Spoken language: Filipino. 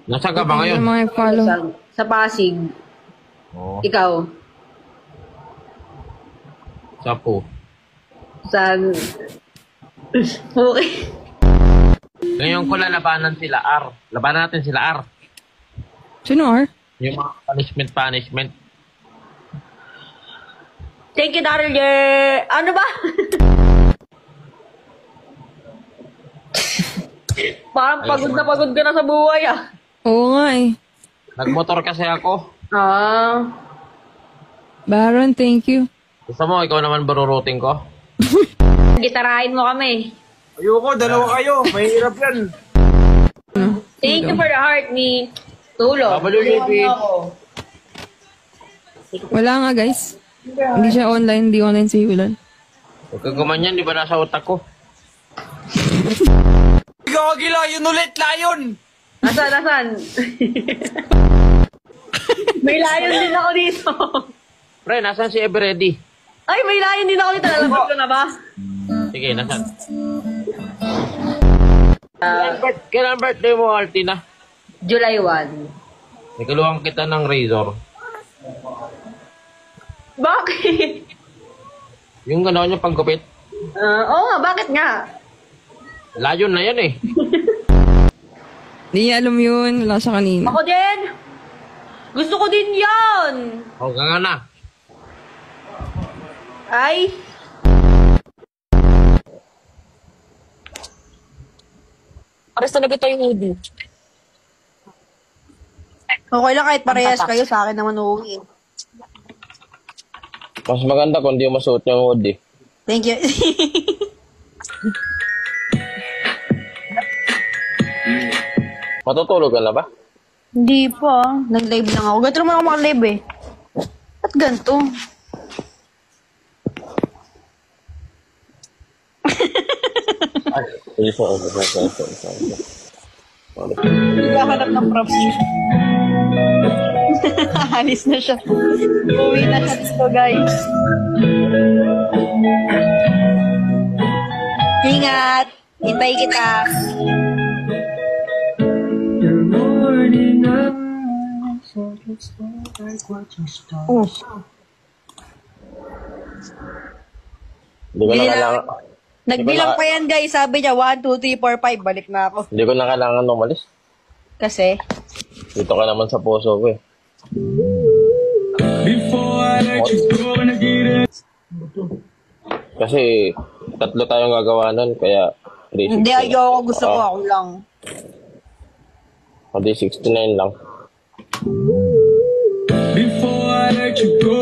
Nasaan ka ba Yung ngayon? mga follow. Sa Pasig. Oo. Ikaw? Sapo. Saan? Okay. Ngayon ko lalabanan sila R. Labanan natin sila R. Sino R? Yung mga punishment. Thank you, Daryl. Ano ba? Parang pagod ka na sa buhay ah. Oo nga eh. Nagmotor kasi ako. Ah. Baron, thank you. Gusto mo, ikaw naman baruruting ko? Gitarahin mo kami. Ayoko, dalawa kayo. Mahirap yan. Thank you for the heart ni Tulo. WJP. Wala nga guys. Hindi siya online, hindi online si Wilan. Huwag ka gumanyan, di ba nasa utak ko? Gagi, layon ulit, layon! Nasaan? May layon din ako dito. Pre, nasan si Everready? Ay, may layon din ako dito. Nalabas ko na ba? Sige, nasan? Kailan birthday mo, Altina? July 1. Nikaluhan kita ng razor. Bakit? Yung gano'n niya panggupit. Oo nga, bakit nga? Layon na yan eh. Hindi niya alam yun. Wala siya kanina. Ako din! Gusto ko din yan! O, nga na. Ay! Pares talaga tayo hoodie. Okay lang kahit parehas kayo, sa akin naman uuwi. Mas maganda kung di mo masuot yung hoodie. Thank you. Matutulog ka na ba? Hindi pa. Nag-live lang ako. Ganito naman ako mag-live eh. At ganito. Isa. Naghahanap ng props. Alis na siya. Uwi na siya dito, guys. Ingat! Hintay kita. Oh. Hindi ko na kailangan... Nagbilang pa yan, guys. Sabi niya, 1, 2, 3, 4, 5. Balik na ako. Hindi ko na kailangan umalis. Kasi? Dito ka naman sa puso ko eh. Kasi tatlo tayong gagawa nun, kaya 369. Hindi, ayoko. Gusto ko ako lang. Hindi, 69 lang. Before I let you go,